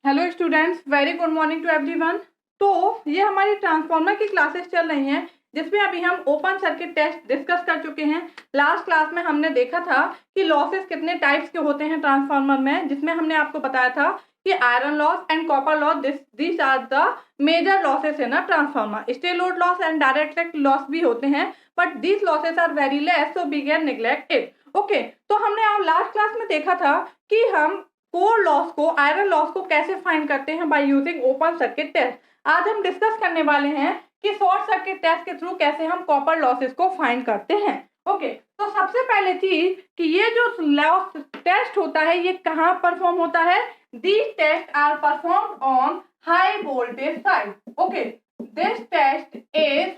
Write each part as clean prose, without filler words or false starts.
Hello students, very good morning to everyone. तो ये हमारी ट्रांसफार्मर की क्लासेस चल रही हैं जिसमें अभी हम ओपन सर्किट टेस्ट डिस्कस कर चुके हैं। लास्ट क्लास में हमने देखा था कि लॉसेस कितने टाइप्स के होते हैं ट्रांसफार्मर में, जिसमें हमने आपको बताया था कि iron loss and copper loss this are the major losses है ना transformer. Stray load loss and direct loss भी होते हैं, but these losses are very less, so we can neglect it. Okay, तो हमने आप लास्ट क्लास में देखा था कि हम कोर लॉस को, आयरन लॉस को कैसे फाइंड करते हैं by using open circuit test. आज हम डिस्कस करने वाले हैं कि शॉर्ट सर्किट टेस्ट के थ्रू कैसे हम कॉपर लॉसेस को फाइंड करते हैं। ओके, तो सबसे पहले चीज कि ये जो लॉस टेस्ट होता है ये कहाँ परफॉर्म होता है। These test are performed on high voltage side. Okay, this test is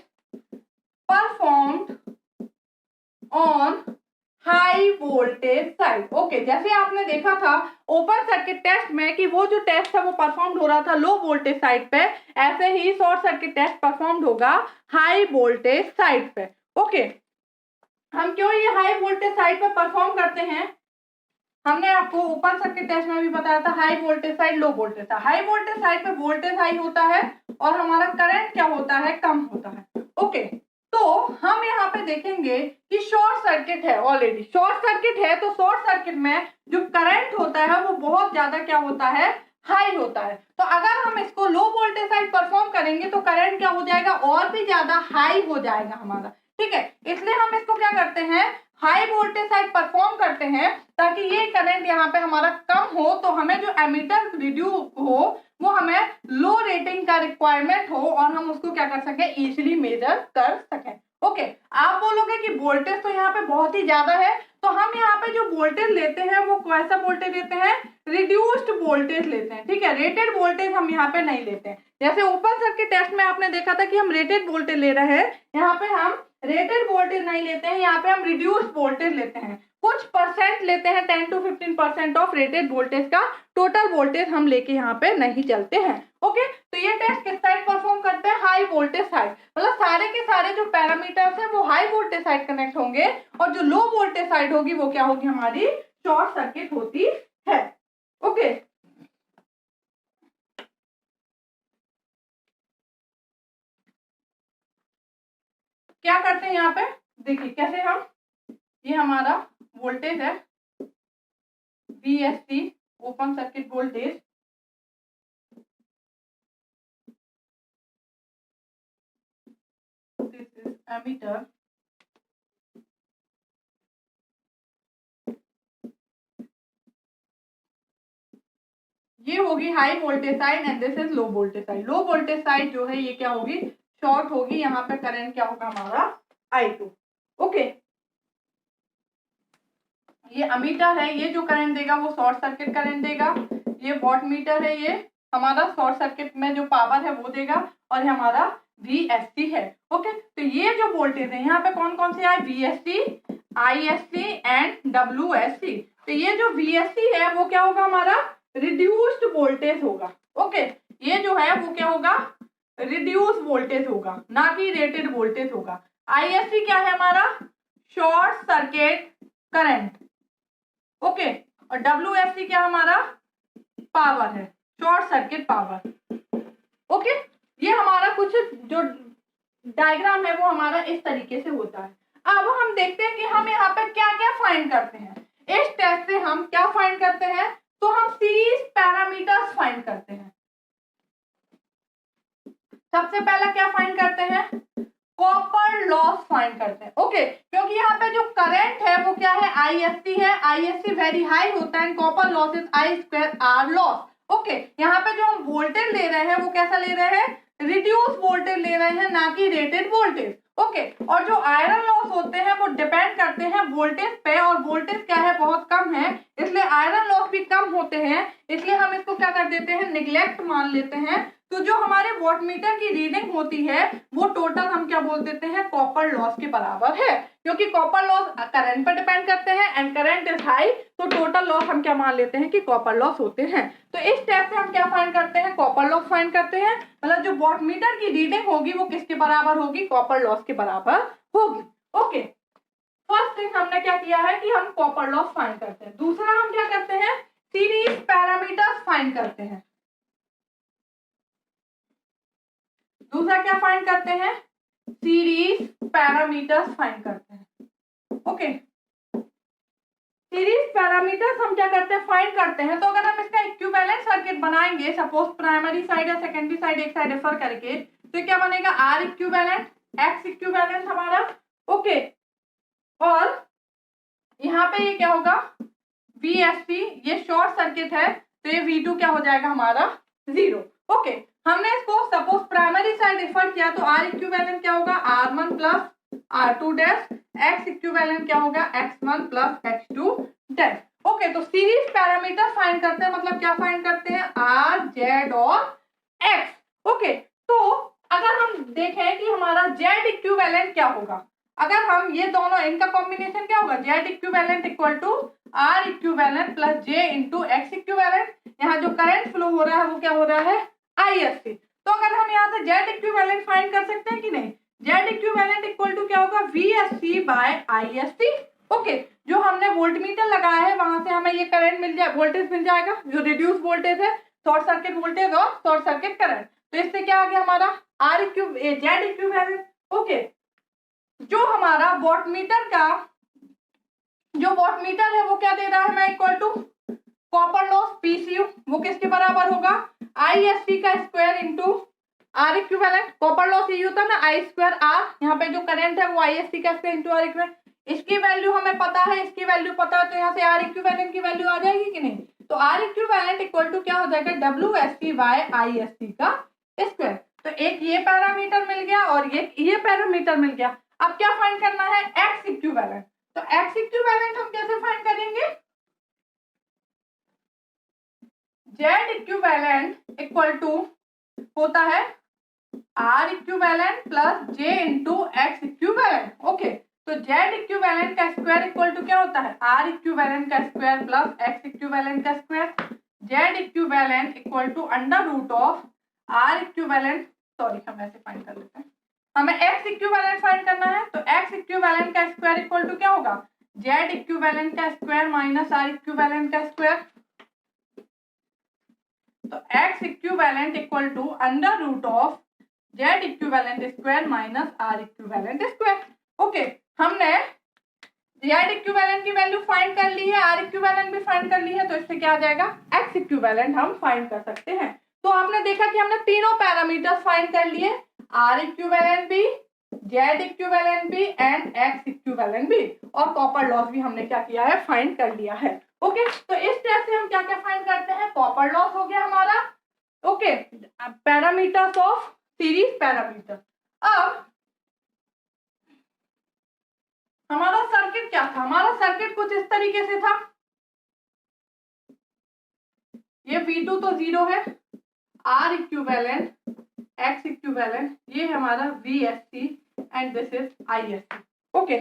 performed on high voltage side. Okay, जैसे आपने देखा था ओपन सर्किट टेस्ट में कि वो जो टेस्ट है वो परफॉर्म हो रहा था लो वोल्टेज साइड पे, ऐसे ही शॉर्ट सर्किट टेस्ट परफॉर्म होगा हाई वोल्टेज साइड पे। ओके, हम क्यों ये हाई वोल्टेज साइड पे परफॉर्म करते हैं, हमने आपको ओपन सर्किट टेस्ट में भी बताया था high voltage side low voltage था। हाई वोल्टेज साइड पे वोल्टेज हाई होता है और हमारा करंट क्या होता है, कम होता है। ओके, तो हम यहाँ पे देखेंगे कि शॉर्ट सर्किट है, ऑलरेडी शॉर्ट सर्किट है, तो शॉर्ट सर्किट में जो करंट होता है वो बहुत ज्यादा क्या होता है, हाई होता है। तो अगर हम इसको लो वोल्टेज साइड परफॉर्म करेंगे तो करंट क्या हो जाएगा, और भी ज्यादा हाई हो जाएगा हमारा। ठीक है, इसलिए हम इसको क्या करते हैं, हाई वोल्टेज साइड परफॉर्म करते हैं ताकि ये करंट यहाँ पे हमारा कम हो, तो हमें जो एमीटर रिड्यूस हो वो हमें लो रेटिंग का रिक्वायरमेंट हो और हम उसको क्या कर सकें, इजीली मेजर कर सकें। ओके, आप बोलोगे कि वोल्टेज तो यहाँ पे बहुत ही ज्यादा है, तो हम यहाँ पे जो वोल्टेज लेते हैं वो कैसा वोल्टेज लेते हैं, रिड्यूस्ड वोल्टेज लेते हैं। ठीक है, रेटेड वोल्टेज हम यहाँ पे नहीं लेते हैं। जैसे ओपन सर्किट टेस्ट में आपने देखा था कि हम रेटेड वोल्टेज ले रहे हैं, यहाँ पे हम रेटेड वोल्टेज नहीं लेते हैं, यहाँ पे हम रिड्यूस्ड वोल्टेज लेते हैं। कुछ परसेंट लेते हैं, 10 to 15% ऑफ रेटेड वोल्टेज का, टोटल वोल्टेज हम लेके यहाँ पे नहीं चलते हैं। ओके, तो ये टेस्ट किस साइड परफॉर्म करते हैं, हाई वोल्टेज साइड। मतलब सारे के सारे जो पैरामीटर्स हैं वो हाई वोल्टेज साइड कनेक्ट होंगे और जो लो वोल्टेज साइड होगी वो क्या होगी, हमारी शॉर्ट सर्किट होती है। ओके, क्या करते हैं यहाँ पे, देखिए कैसे हम, ये हमारा वोल्टेज है VSC, open circuit voltage. This is ammeter, ये होगी high voltage side and this is low voltage side. Low voltage side जो है ये क्या होगी, शॉर्ट होगी। यहाँ पे करंट क्या होगा हमारा, I2। ओके, ये अमीटर है, ये जो करंट देगा वो शॉर्ट सर्किट करंट देगा। ये वॉट मीटर है, ये हमारा शॉर्ट सर्किट में जो पावर है वो देगा, और ये हमारा VSC है। ओके, तो ये जो वोल्टेज है यहाँ पे कौन कौन से आए, VSC, ISC एंड WSC। तो ये जो VSC है वो क्या होगा, हमारा रिड्यूस्ड वोल्टेज होगा। ओके, ये जो है वो क्या होगा, रिड्यूस वोल्टेज होगा, ना कि रेटेड वोल्टेज होगा। ISC क्या है हमारा, शॉर्ट सर्किट करंट। ओके, और WSC क्या हमारा, पावर है, शॉर्ट सर्किट पावर। ओके, ये हमारा कुछ जो डायग्राम है वो हमारा इस तरीके से होता है। अब हम देखते हैं कि हम यहाँ पे क्या क्या फाइंड करते हैं। इस टेस्ट से हम क्या फाइंड करते हैं, तो हम सीरीज पैरामीटर्स फाइंड करते हैं। सबसे पहला क्या फाइंड करते हैं, कॉपर लॉस फाइंड करते हैं। ओके, क्योंकि यहाँ पे जो करंट है वो क्या है, ISC है। ISC वेरी हाई होता है, copper loss is I2R loss. Okay, यहाँ पे जो हम वोल्टेज ले रहे हैं वो कैसा ले रहे हैं, रिड्यूस वोल्टेज ले रहे हैं, ना कि रेटेड वोल्टेज। ओके, और जो आयरन लॉस होते हैं वो डिपेंड करते हैं वोल्टेज पे, और वोल्टेज क्या है, बहुत कम है, इसलिए आयरन लॉस भी कम होते हैं, इसलिए हम इसको क्या कर देते हैं, निग्लेक्ट मान लेते हैं। तो जो हमारे वॉट मीटर की रीडिंग होती है वो टोटल हम क्या बोल देते हैं, कॉपर लॉस के बराबर है, क्योंकि कॉपर लॉस करंट पर डिपेंड करते हैं एंड करंट इज हाई, तो टोटल लॉस हम क्या मान लेते हैं कि कॉपर लॉस होते हैं। तो इस स्टेप से हम क्या फाइंड करते हैं, कॉपर लॉस फाइंड करते हैं। मतलब जो वॉट मीटर की रीडिंग होगी वो किसके बराबर होगी, कॉपर लॉस के बराबर होगी। ओके, फर्स्ट थिंग हमने क्या किया है कि हम कॉपर लॉस फाइंड करते हैं। दूसरा हम क्या करते हैं, सीरीज पैरामीटर्स फाइंड करते हैं। दूसरा क्या फाइंड करते हैं, सीरीज पैरामीटर्स फाइंड करते हैं। ओके, सीरीज पैरामीटर्स हम क्या करते हैं, फाइंड करते हैं। तो अगर हम इसका इक्विवेलेंट सर्किट बनाएंगे, सपोज प्राइमरी साइड या सेकेंडरी साइड एक साइड रेफर करके, तो क्या बनेगा, आर इक्विवेलेंट, एक्स इक्विवेलेंट हमारा। ओके, और यहाँ पे ये क्या होगा, VSC, ये शॉर्ट सर्किट है, तो ये V2 क्या हो जाएगा हमारा 0। ओके, हमने इसको सपोज प्राइमरी साइड रेफर किया, तो R इक्विवेलेंट क्या होगा, R1 plus R2 dash, X equivalent क्या होगा, X1 plus X2 dash. Okay, तो सीरीज पैरामीटर फाइंड करते हैं, मतलब क्या फाइंड करते हैं, R, Z और X। ओके, तो अगर हम देखें कि हमारा Z इक्विवेलेंट क्या होगा, अगर हम ये दोनों, इनका कॉम्बिनेशन क्या होगा, Z equivalent equal to R equivalent plus J into X equivalent. यहाँ जो करंट फ्लो हो रहा है वो क्या हो रहा है, ISC। तो अगर हम यहाँ से Z इक्विवेलेंट फाइंड कर सकते हैं कि नहीं, Z इक्विवेलेंट इक्वल टू क्या होगा, VSC बाय ISC। ओके, जो हमने वोल्टमीटर लगाया है वहां से हमें ये करंट मिल जाए, वोल्टेज मिल जाएगा, जो रिड्यूस वोल्टेज है, शॉर्ट सर्किट वोल्टेज और शॉर्ट सर्किट करंट। तो इससे क्या आ गया हमारा Z इक्विवेलेंट। ओके, जो हमारा वॉटमीटर का जो वॉटमीटर है वो क्या दे रहा है, मैं equal to copper loss PCU, वो किसके बराबर होगा, ISC का square into R equivalent. Copper loss ये होता है ना I स्क्वायर R, यहाँ पे जो करंट है वो ISC का स्क्वायर इंटू R इक्विवेलेंट। इसकी वैल्यू हमें पता है, इसकी वैल्यू पता है, तो यहाँ से R इक्विवेलेंट की वैल्यू आ जाएगी कि नहीं। तो R इक्विवेलेंट इक्वल टू क्या हो जाएगा, WSC बाय ISC का स्क्वायर। तो एक ये पैरामीटर मिल गया और ये पैरामीटर मिल गया। अब क्या फाइंड करना है, X इक्विवेलेंट। तो X इक्विवेलेंट हम कैसे फाइंड करेंगे, Z इक्विवेलेंट इक्वल टू होता है R equivalent plus J into X equivalent. Okay, तो Z इक्विवेलेंट का स्क्वायर इक्वल टू क्या होता है, R इक्विवेलेंट का स्क्वायर प्लस X इक्विवेलेंट का square. Z equivalent equal to under root of R equivalent, sorry हम ऐसे फाइंड कर लेते हैं, हमें X इक्विवेलेंट फाइंड करना है, तो X इक्विवेलेंट का स्क्वायर इक्वल टू क्या होगा, Z इक्विवेलेंट का स्क्वायर माइनस R इक्विवेलेंट का स्क्वायर। तो X equivalent equal to under root of Z equivalent square minus R equivalent square. Okay, हमने Z इक्विवेलेंट की वैल्यू फाइंड कर ली है, R इक्विवेलेंट भी फाइंड कर ली है, तो इससे क्या आ जाएगा, X इक्विवेलेंट हम फाइंड कर सकते हैं। तो आपने देखा कि हमने तीनों पैरामीटर्स फाइंड कर लिए, R इक्विवेलेंट भी, Z इक्विवेलेंट भी एंड X इक्विवेलेंट भी, और कॉपर लॉस भी हमने क्या किया है, फाइंड कर लिया है। ओके, तो इस तरह से हम क्या क्या फाइंड करते हैं, कॉपर लॉस हो गया हमारा। Okay, parameters of series parameter. अब हमारा सर्किट क्या था, हमारा सर्किट कुछ इस तरीके से था, ये V2 तो 0 है, R इक्विवेलेंट, X इक्विवेलेंट, ये हमारा VSC and this is ISC। Okay,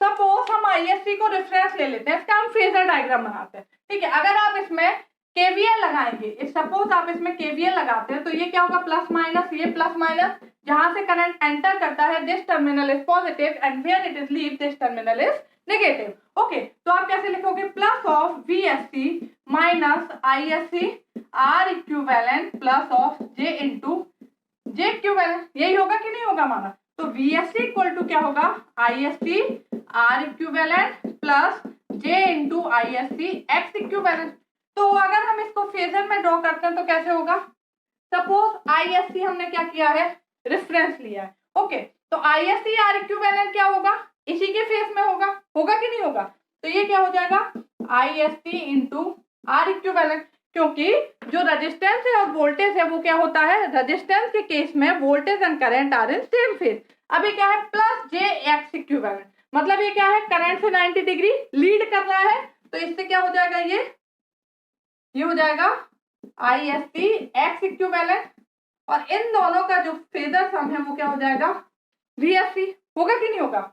suppose हम ISC को रेफरेंस ले लेते हैं, इसका हम फेजर डायग्राम बनाते हैं। ठीक है, अगर आप इसमें KVL लगाएंगे, सपोज आप इसमें KVL लगाते हैं, तो ये क्या होगा, प्लस माइनस, ये प्लस माइनस, जहां से करंट एंटर करता है this terminal is positive and where it is leave this terminal is negative. Okay, तो आप कैसे लिखोगे, plus of VSC minus ISC R equivalent plus of J into J equivalent, यही होगा कि नहीं होगा हमारा। तो VSC इक्वल टू क्या होगा, ISC R equivalent plus J into ISC X equivalent. तो अगर हम इसको फेजर में ड्रॉ करते हैं तो कैसे होगा, सपोज ISC हमने क्या किया है, रेफरेंस लिया है। ओके, तो ISC R इक्विवेलेंट क्या होगा, इसी के फेस में होगा कि नहीं होगा। तो ये क्या हो जाएगा, ISC इंटू R इक्विवेलेंट, क्योंकि जो रेजिस्टेंस है और वोल्टेज है वो क्या होता है, रेजिस्टेंस के केस में voltage and current are in same phase. अभी क्या है, प्लस J X इक्विवेलेंट, मतलब ये क्या है, करंट से 90 डिग्री लीड कर रहा है, तो इससे क्या हो जाएगा, ये हो जाएगा ISC X इक्विवेलेंट, और इन दोनों का जो फेजर सम है वो क्या हो जाएगा, VSC, होगा कि नहीं होगा।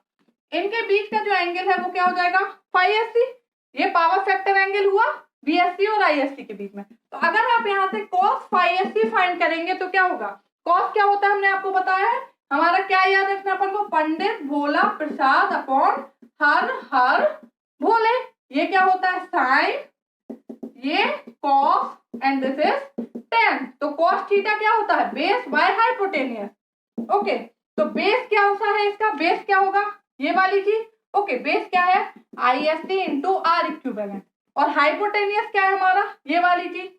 इनके बीच का जो एंगल है वो क्या हो जाएगा, phi SC, ये पावर फैक्टर एंगल हुआ VSC और ISC के बीच में। तो अगर आप यहाँ से cos phi SC फाइंड करेंगे तो क्या होगा, cos क्या होता है हमने आपको बताया है, हमारा क्या याद रखना अपन को, पंडित भोला प्रसाद अपॉन हर भोले। ये क्या होता है, साइन, ये cos and this is tan। तो cos थीटा क्या होता है, बेस बाय हाइपोटेनियस, ओके, तो बेस क्या होता है इसका, बेस क्या होगा, ये वाली चीज। ओके, बेस क्या है, ISC इंटू आर इक्विवेलेंट, और हाइपोटेनियस क्या है हमारा, ये वाली चीज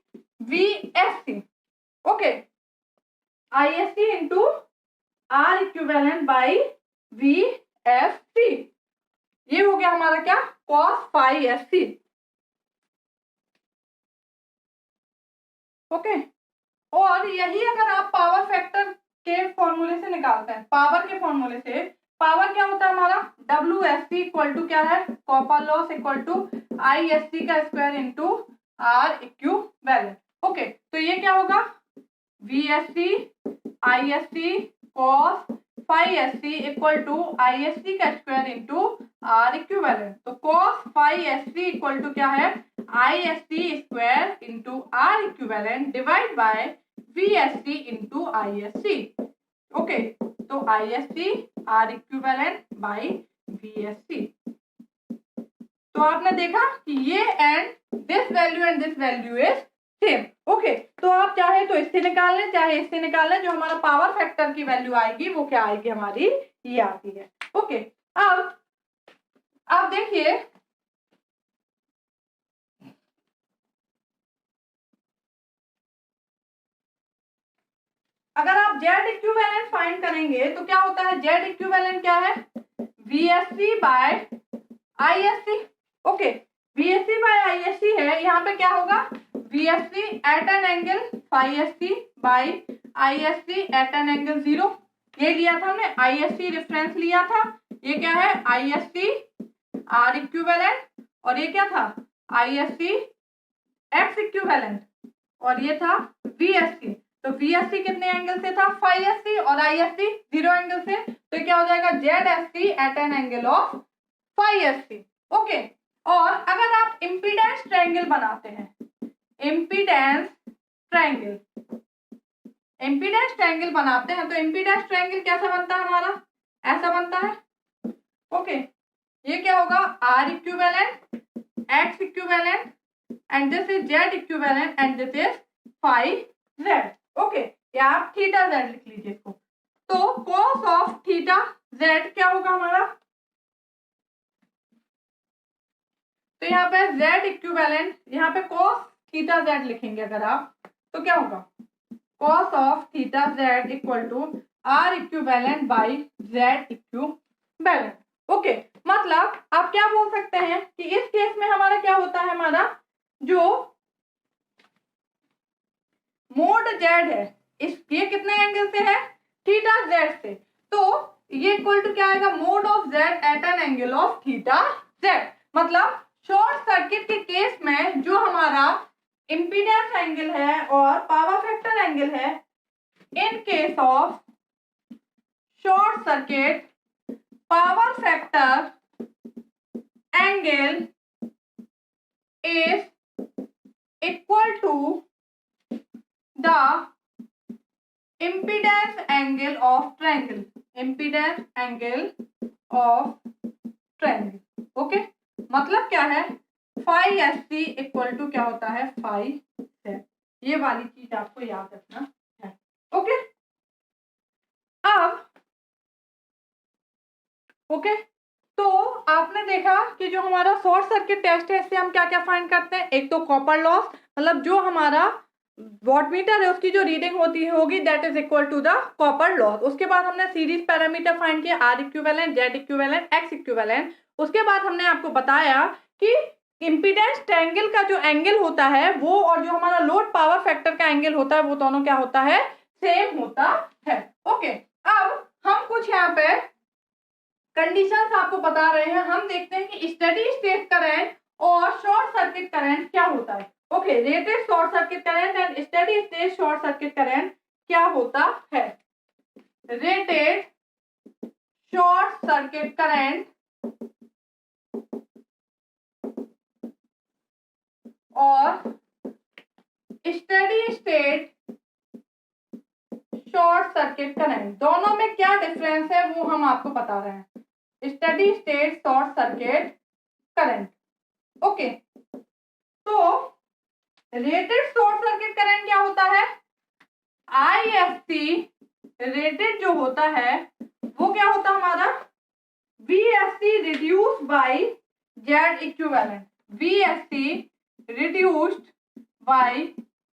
VSC। Okay, ISC into R equivalent by VSC, ये हो गया हमारा क्या, cos phi SC। ओके, और यही अगर आप पावर फैक्टर के फॉर्मूले से निकालते हैं, पावर के फॉर्मूले से, पावर क्या होता है हमारा, WSC इक्वल टू क्या है, copper loss equal to ISC का square into R equivalent. Okay, तो ये क्या होगा, VSC ISC cos phi SC equal to ISC का स्क्वायर इंटू आर इक्विवेलेंट। तो cos phi SC equal to क्या है, ISC square into R equivalent divide by VSC into ISC। Okay, तो ISC R equivalent by VSC। तो आपने देखा कि ये and this value is same. Okay, तो आप चाहे तो इससे निकाल लें, चाहे इससे निकाल लें, जो हमारा पावर फैक्टर की वैल्यू आएगी वो क्या आएगी हमारी, ये आती है। ओके, अब आप देखिए, अगर आप जेड इक्विवेलेंट फाइंड करेंगे तो क्या होता है, जेड इक्विवेलेंट क्या है, VSC by ISC। Okay, VSC by ISC है, यहाँ पे क्या होगा, VSC at an angle phi SC by ISC at an angle 0। ये लिया था हमने, ISC रेफरेंस लिया था, ये क्या है, ISC आर इक्विवेलेंट, और ये क्या था, ISC एक्स इक्विवेलेंट, और ये था VSC। तो VSC कितने एंगल से था, phi SC, और ISC 0 एंगल से, तो क्या हो जाएगा, ZSC at an angle of phi SC। Okay, और अगर आप इम्पीडेंस ट्रायंगल बनाते हैं, इम्पीडेंस ट्रायंगल, इम्पीडेंस ट्रायंगल बनाते हैं, तो इम्पीडेंस ट्रायंगल कैसा बनता है हमारा, ऐसा बनता है। ओके, ये क्या होगा, R equivalent, X equivalent, and this is Z equivalent, and this is phi Z। Okay, या आप थीटा Z लिख लीजिए इसको। तो cos ऑफ थीटा Z क्या होगा हमारा, तो यहाँ पे Z इक्विवेलेंट, यहाँ पे cos थीटा Z लिखेंगे अगर आप, तो क्या होगा, cos of theta Z equal to R equivalent by Z equivalent. Okay, मतलब आप क्या बोल सकते हैं कि इस केस में हमारा क्या होता है, हमारा जो मोड Z है, इस ये कितने एंगल से है, थीटा Z से, तो ये इक्वल टू क्या आएगा, mod of Z at an angle of theta Z। मतलब शॉर्ट सर्किट के केस में जो हमारा इम्पीडेंस एंगल है और पावर फैक्टर एंगल है, in case of short circuit power factor angle is equal to the impedance angle of triangle, impedance angle of triangle। Okay, मतलब क्या है, phi SC इक्वल टू क्या होता है, phi Z। ये वाली चीज आपको याद रखना है। ओके, अब ओके, तो आपने देखा कि जो हमारा शॉर्ट सर्किट टेस्ट है, इससे हम क्या क्या फाइंड करते हैं, एक तो कॉपर लॉस, मतलब जो हमारा वॉटमीटर है उसकी जो रीडिंग होगी that is equal to the copper loss. उसके बाद हमने सीरीज पैरामीटर फाइंड किया, R equivalent, Z equivalent, X equivalent. उसके बाद हमने आपको बताया कि इम्पीडेंस ट्रायंगल का जो एंगल होता है वो, और जो हमारा लोड पावर फैक्टर का एंगल होता है, वो दोनों क्या होता है, सेम होता है। ओके, अब हम कुछ यहाँ पे कंडीशंस आपको बता रहे हैं। हम देखते हैं कि स्टेडी स्टेट करंट और शॉर्ट सर्किट करंट क्या होता है। Okay, rated short circuit current and steady state short circuit current क्या होता है। रेटेड शॉर्ट सर्किट करंट और steady state short circuit current, दोनों में क्या डिफरेंस है वो हम आपको बता रहे हैं। Steady state short circuit current, okay, तो रेटेड शॉर्ट सर्किट करंट क्या होता है, ISC रेटेड जो होता है वो क्या होता है हमारा, VSC reduce by Z equivalent, VSC reduced by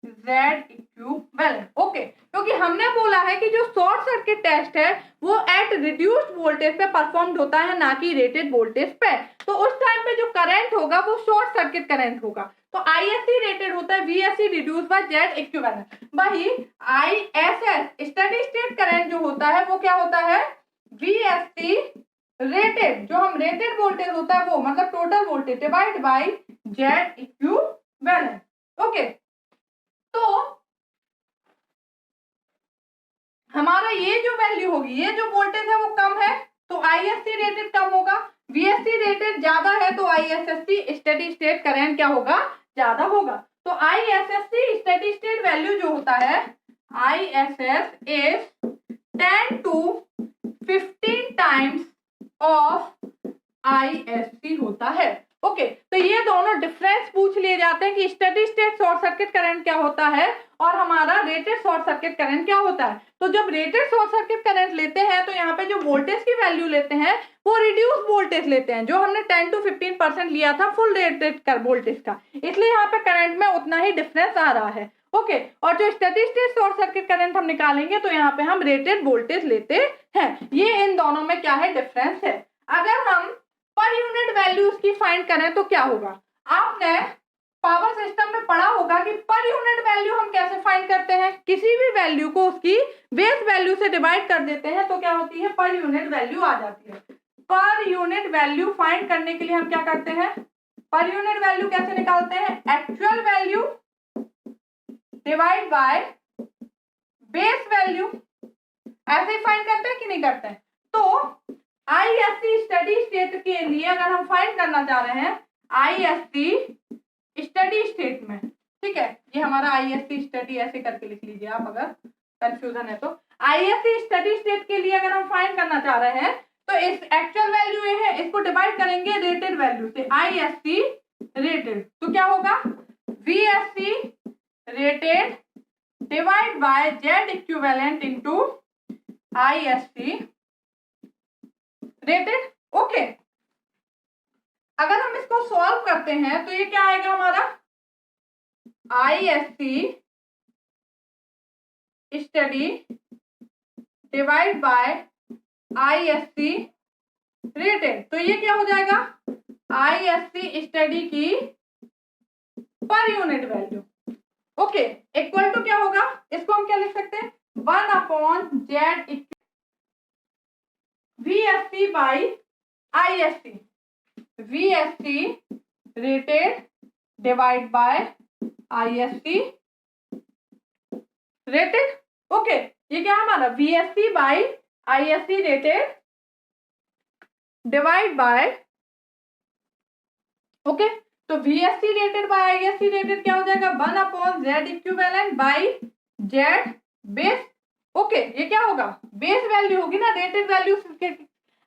Z equivalent. Okay, क्योंकि हमने बोला है कि जो शॉर्ट सर्किट टेस्ट है वो एट रिड्यूस्ड वोल्टेज पे परफॉर्म्ड होता है, ना कि रेटेड वोल्टेज पे। तो उस टाइम पे जो करंट होगा वो शॉर्ट सर्किट करंट होगा। तो ISC रेटेड होता है VSC reduce by Z equivalent. वही ISS स्टेडी स्टेट करंट जो होता है वो क्या होता है, VSC रेटेड, जो हम रेटेड वोल्टेज होता है वो मतलब total voltage divide by Z equivalent. Okay, तो हमारा ये जो वैल्यू होगी, ये जो वोल्टेज है वो कम है तो ISC रेटेड कम होगा, VSC रेटेड ज्यादा है तो ISSC स्टेडी स्टेट करंट क्या होगा, ज्यादा होगा। तो ISSC स्टेडी स्टेट वैल्यू जो होता है, ISS is 10 to 15 times of ISC होता है। ओके, तो ये दोनों डिफरेंस पूछ लिए जाते हैं कि steady state short circuit current क्या होता है और हमारा रेटेड शॉर्ट सर्किट करंट क्या होता है। तो जब रेटेड शॉर्ट सर्किट करंट लेते हैं तो यहाँ पे जो वोल्टेज की वैल्यू लेते हैं वो रिड्यूस वोल्टेज लेते हैं, जो हमने 10 to 15% लिया था फुल रेटेड कर वोल्टेज का, इसलिए यहाँ पे करंट में उतना ही डिफरेंस आ रहा है। ओके, और जो steady state short circuit current हम निकालेंगे तो यहाँ पे हम रेटेड वोल्टेज लेते हैं। ये इन दोनों में क्या है, डिफरेंस है। अगर हम पर यूनिट वैल्यूज की फाइंड करें तो क्या होगा, आपने पावर सिस्टम में पढ़ा होगा कि पर यूनिट वैल्यू हम कैसे फाइंड करते हैं, किसी भी वैल्यू को उसकी बेस वैल्यू से डिवाइड कर देते हैं तो क्या होती है, पर यूनिट वैल्यू आ जाती है। पर यूनिट वैल्यू फाइंड करने के लिए हम क्या करते हैं, पर यूनिट वैल्यू कैसे निकालते हैं, actual value divide by base value, ऐसे ही फाइंड करते हैं कि नहीं करते हैं। तो ISC स्टडी स्टेट के लिए अगर हम फाइंड करना चाह रहे हैं ISC स्टडी स्टेट में, ठीक है, ये हमारा ISC स्टडी ऐसे करके लिख लीजिए आप अगर कंफ्यूजन है तो। ISC स्टडी स्टेट के लिए अगर हम फाइंड करना चाह रहे हैं तो इस एक्चुअल वैल्यू ये है, इसको डिवाइड करेंगे रेटेड वैल्यू से, ISC रेटेड, तो क्या होगा, VSC rated divide bye Z equivalent into ISC rated. Okay, अगर हम इसको सॉल्व करते हैं तो ये क्या आएगा हमारा, ISC steady divide by ISC rated, तो ये क्या हो जाएगा, ISC स्टडी की per unit value. Okay, equal to क्या होगा, इसको हम क्या लिख सकते हैं, 1/Z VSC by ISC, VSC rated divide by ISC rated. Okay, ये क्या हमारा VSC by ISC rated divide by, okay, तो VSC rated by ISC rated क्या हो जाएगा, 1/Z equivalent by Z base. Okay, ये क्या होगा, बेस वैल्यू होगी ना, रेटेड वैल्यू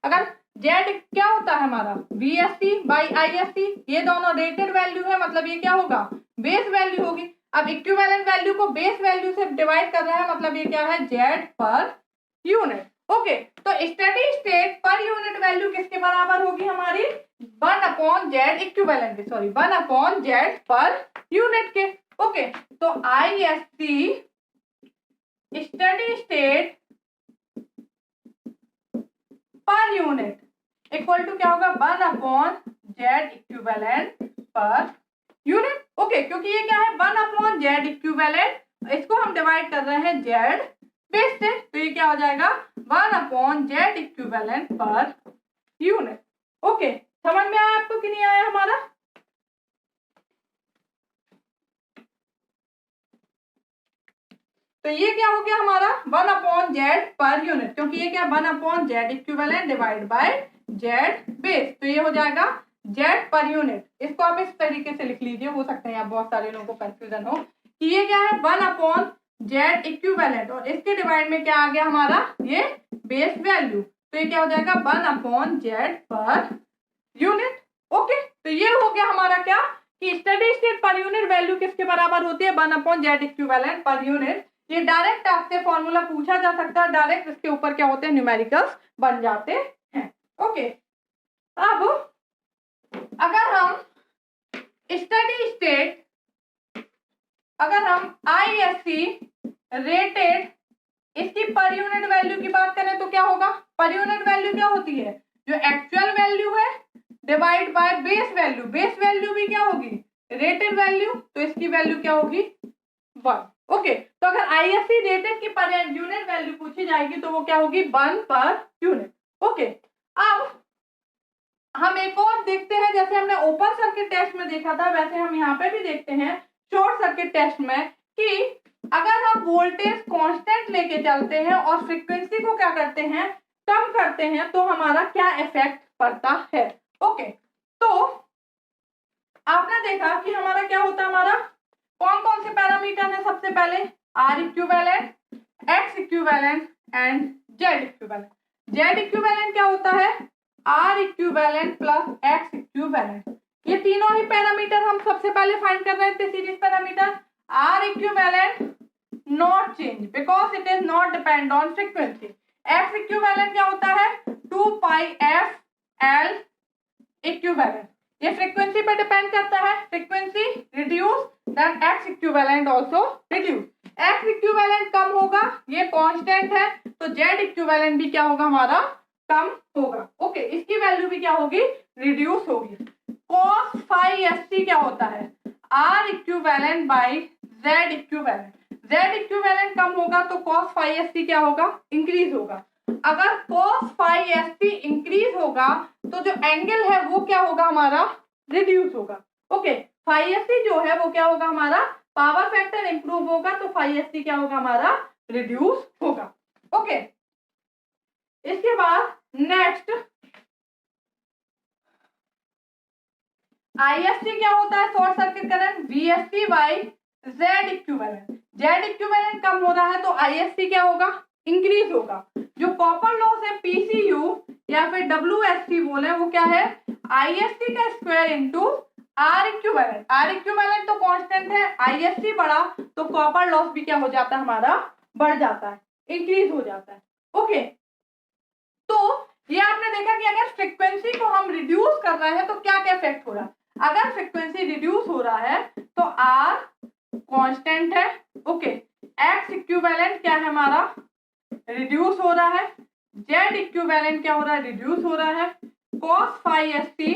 अगर Z क्या होता है हमारा, VSC बाई ISC, ये दोनों रेटेड वैल्यू है, मतलब ये क्या होगा, बेस वैल्यू होगी। अब इक्विवेलेंट वैल्यू को बेस वैल्यू से डिवाइड कर रहा है, मतलब ये क्या है, Z पर यूनिट। ओके, तो steady state per unit value किसके बराबर होगी हमारी, 1/Z इक्विवेलेंट के, सॉरी 1/Z पर यूनिट के। ओके, तो ISC steady state per unit equal to क्या होगा, 1/Z equivalent per unit. Okay, क्योंकि ये क्या है, 1/Z इक्विवेलेंट, इसको हम डिवाइड कर रहे हैं Z बेस से, तो ये क्या हो जाएगा, 1/Z equivalent per unit. Okay, समझ में आया आपको कि नहीं आया हमारा। तो ये क्या हो गया हमारा, 1/Z पर यूनिट, क्योंकि ये क्या, 1/Z equivalent divide bye Z base, तो ये हो जाएगा Z पर यूनिट। इसको आप इस तरीके से लिख लीजिए, हो सकते हैं आप बहुत सारे लोगों को कंफ्यूजन हो कि ये क्या है, 1/Z इक्विवेलेंट और इसके डिवाइड में क्या आ गया हमारा, ये बेस वैल्यू, तो ये क्या हो जाएगा, 1/Z पर यूनिट। ओके, तो ये हो गया हमारा क्या, कि steady state per unit value किसके बराबर होती है, 1/Z इक्विवेलेंट पर यूनिट। ये डायरेक्ट आपसे फॉर्मूला पूछा जा सकता है, डायरेक्ट इसके ऊपर क्या होते हैं, न्यूमेरिकल्स बन जाते हैं। ओके, अब अगर हम स्टडी स्टेट, अगर हम ISC रेटेड इसकी पर यूनिट वैल्यू की बात करें तो क्या होगा, पर यूनिट वैल्यू क्या होती है, जो एक्चुअल वैल्यू है divide by base value, base value भी क्या होगी, रेटेड वैल्यू, तो इसकी वैल्यू क्या होगी 1। ओके, तो अगर ISC रेटेड की पर यूनिट वैल्यू पूछी जाएगी तो वो क्या होगी 1 पर यूनिट। ओके, अब हम एक और देखते हैं, जैसे हमने ओपन सर्किट टेस्ट में देखा था वैसे हम यहाँ पे भी देखते हैं शॉर्ट सर्किट टेस्ट में, कि अगर हम वोल्टेज कांस्टेंट लेके चलते हैं और फ्रीक्वेंसी को क्या करते हैं, कम करते हैं, तो हमारा क्या इफेक्ट पड़ता है। ओके, तो आपने देखा कि हमारा क्या होता है, हमारा कौन कौन से पैरामीटर है, सबसे पहले R equivalent, X equivalent and Z equivalent. Z equivalent क्या होता है, R equivalent plus X equivalent, ये तीनों ही पैरामीटर हम सबसे पहले फाइंड कर रहे थे, series parameter. R equivalent not change because it is not depend on frequency. X equivalent क्या होता है, 2 pi f L equivalent, ये फ्रीक्वेंसी पे डिपेंड करता है, frequency reduce then X equivalent also reduce, X equivalent कम होगा, ये कांस्टेंट है, तो Z equivalent भी क्या होगा हमारा कम होगा। ओके, इसकी वैल्यू भी क्या होगी, रिड्यूस होगी। cos phi SC क्या होता है, R equivalent by Z equivalent, Z equivalent कम होगा तो cos phi SC क्या होगा, इंक्रीज होगा। अगर cos phi SC इंक्रीज होगा तो जो एंगल है वो क्या होगा हमारा, रिड्यूस होगा। ओके, phi SC जो है वो क्या होगा हमारा, पावर फैक्टर इंप्रूव होगा, तो phi SC क्या होगा हमारा, रिड्यूस होगा। ओके, इसके बाद नेक्स्ट ISC क्या होता है, short circuit current, VSC by Z equivalent. Z equivalent कम हो रहा है तो ISC क्या होगा, इंक्रीज होगा। जो कॉपर लॉस है PCU या फिर WSC बोले वो क्या है, ISC का square into R equivalent. R equivalent तो कांस्टेंट है, ISC बढ़ा तो कॉपर लॉस भी क्या हो जाता है हमारा, बढ़ जाता है, इंक्रीज हो जाता है। ओके, तो ये आपने देखा कि अगर फ्रीक्वेंसी को हम रिड्यूस कर रहे हैं तो क्या क्या इफेक्ट हो रहा है। अगर फ्रीक्वेंसी रिड्यूस हो रहा है तो R कांस्टेंट है, ओके, X इक्विवेलेंट क्या है हमारा, रिड्यूस हो रहा है, Z इक्विवेलेंट क्या हो रहा है, रिड्यूस हो रहा है, cos phi SC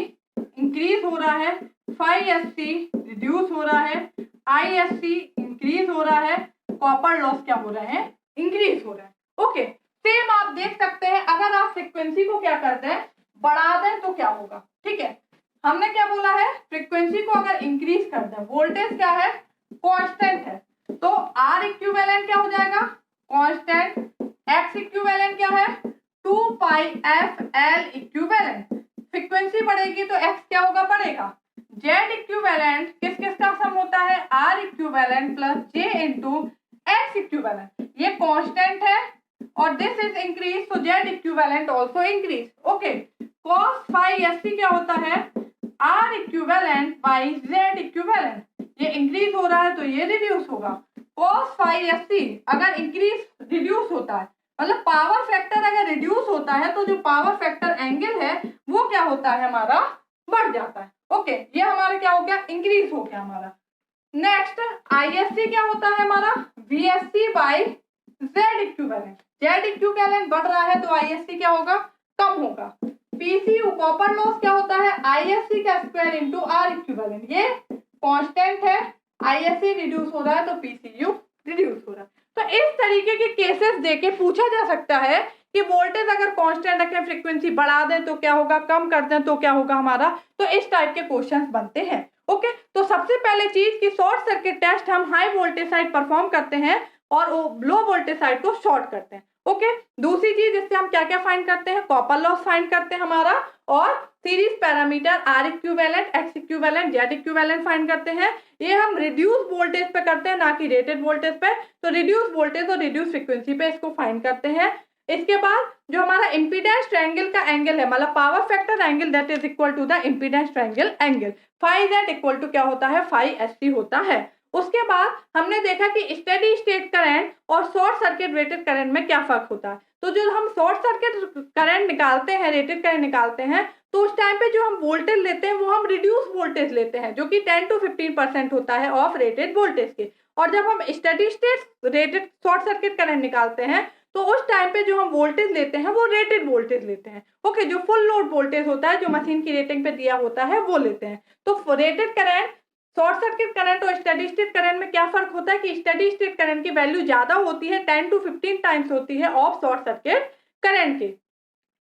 इंक्रीज हो रहा है, phi SC रिड्यूस हो रहा है, ISC इंक्रीज हो रहा है, कॉपर लॉस क्या हो रहे हैं, इंक्रीज हो रहा है। ओके, सेम आप देख सकते हैं अगर आप फ्रीक्वेंसी को क्या करते हैं, बढ़ा दें तो क्या होगा। ठीक है, हमने क्या बोला है, फ्रीक्वेंसी को अगर इंक्रीज कर दें, वोल्टेज क्या है, कांस्टेंट है, तो R इक्विवेलेंट क्या हो जाएगा, कांस्टेंट, X इक्विवेलेंट क्या है, 2 pi f L equivalent, frequency बढ़ेगी तो X क्या होगा, बढ़ेगा। Z इक्विवेलेंट किस किस का सम होता है, R equivalent plus J into X equivalent, ये कांस्टेंट है और दिस इज इंक्रीज, तो Z equivalent also increase. Okay, cos phi SC क्या होता है, R equivalent by Z equivalent, ये इंक्रीज हो रहा है तो ये रिड्यूस होगा। cos phi SC अगर इंक्रीज रिड्यूस होता है, मतलब पावर फैक्टर अगर रिड्यूस होता है तो जो पावर फैक्टर एंगल है वो क्या होता है हमारा, बढ़ जाता है। ओके, ये हमारा क्या हो गया, इंक्रीज हो गया हमारा। नेक्स्ट ISC क्या होता है हमारा, VSC by Z equivalent, Z equivalent बढ़ रहा है तो ISC क्या होगा, कम होगा। PCU कॉपर लॉस क्या होता है, ISC का स्क्वायर इंटू R इक्विवेलेंट, ये कांस्टेंट है, ISC रिड्यूस हो रहा है तो PCU रिड्यूस हो रहा है। तो इस तरीके के केसेस देके पूछा जा सकता है कि वोल्टेज अगर कांस्टेंट रखें, फ्रीक्वेंसी बढ़ा दें तो क्या होगा, कम कर दें तो क्या होगा हमारा, तो इस टाइप के क्वेश्चंस बनते हैं। ओके, तो सबसे पहले चीज कि शॉर्ट सर्किट टेस्ट हम हाई वोल्टेज साइड परफॉर्म करते हैं और लो वोल्टेज साइड को शॉर्ट करते हैं। ओके, दूसरी चीज इससे हम क्या क्या फाइंड करते हैं, कॉपर लॉस फाइंड करते हैं हमारा, और series parameter R equivalent, X equivalent, Z equivalent find करते हैं। ये हम रिड्यूस वोल्टेज पे करते हैं, ना कि रेटेड वोल्टेज पे, तो रिड्यूस वोल्टेज और रिड्यूस फ्रीक्वेंसी पे इसको फाइंड करते हैं। इसके बाद जो हमारा इम्पीडेंस ट्रायंगल का एंगल है, मतलब power factor angle that is equal to the impedance triangle angle, phi Z equal to क्या होता है, phi SC होता है। उसके बाद हमने देखा कि स्टेडी स्टेट करंट और शॉर्ट सर्किट रेटेड करंट में क्या फर्क होता है। तो जो हम शॉर्ट सर्किट करंट निकालते हैं, रेटेड करंट निकालते हैं, तो उस टाइम पे जो हम वोल्टेज लेते हैं वो हम रिड्यूस वोल्टेज लेते हैं, जो कि 10 to 15% होता है ऑफ रेटेड वोल्टेज के। और जब हम steady state rated short circuit current निकालते हैं तो उस टाइम पे जो हम वोल्टेज लेते हैं वो रेटेड वोल्टेज लेते हैं। ओके, जो फुल लोड वोल्टेज होता है, जो मशीन की रेटिंग पे दिया होता है, वो लेते हैं। तो rated current, short circuit current और स्टेडी स्टेट करंट में क्या फर्क होता है कि स्टेडी स्टेट करंट की वैल्यू ज्यादा होती है, 10 to 15 टाइम्स होती है ऑफ शॉर्ट सर्किट करंट की।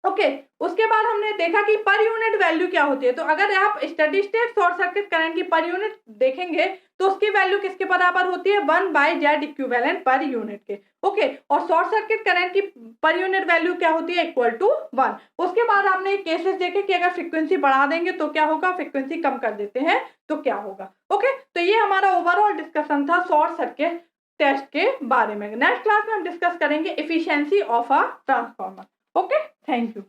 ओके, उसके बाद हमने देखा कि पर यूनिट वैल्यू क्या होती है। तो अगर आप steady state short circuit current की पर यूनिट देखेंगे तो उसकी वैल्यू किसके बराबर होती है, 1/Z इक्विवेलेंट पर यूनिट के। ओके, और शॉर्ट सर्किट करंट की पर यूनिट वैल्यू क्या होती है, इक्वल टू 1। उसके बाद आपने केसेस देखे कि अगर फ्रीक्वेंसी बढ़ा देंगे तो क्या होगा, फ्रीक्वेंसी कम कर देते हैं तो क्या होगा। ओके, तो ये हमारा ओवरऑल डिस्कशन था शॉर्ट सर्किट टेस्ट के बारे में। नेक्स्ट क्लास में हम डिस्कस करेंगे efficiency of a transformer. Okay, thank you.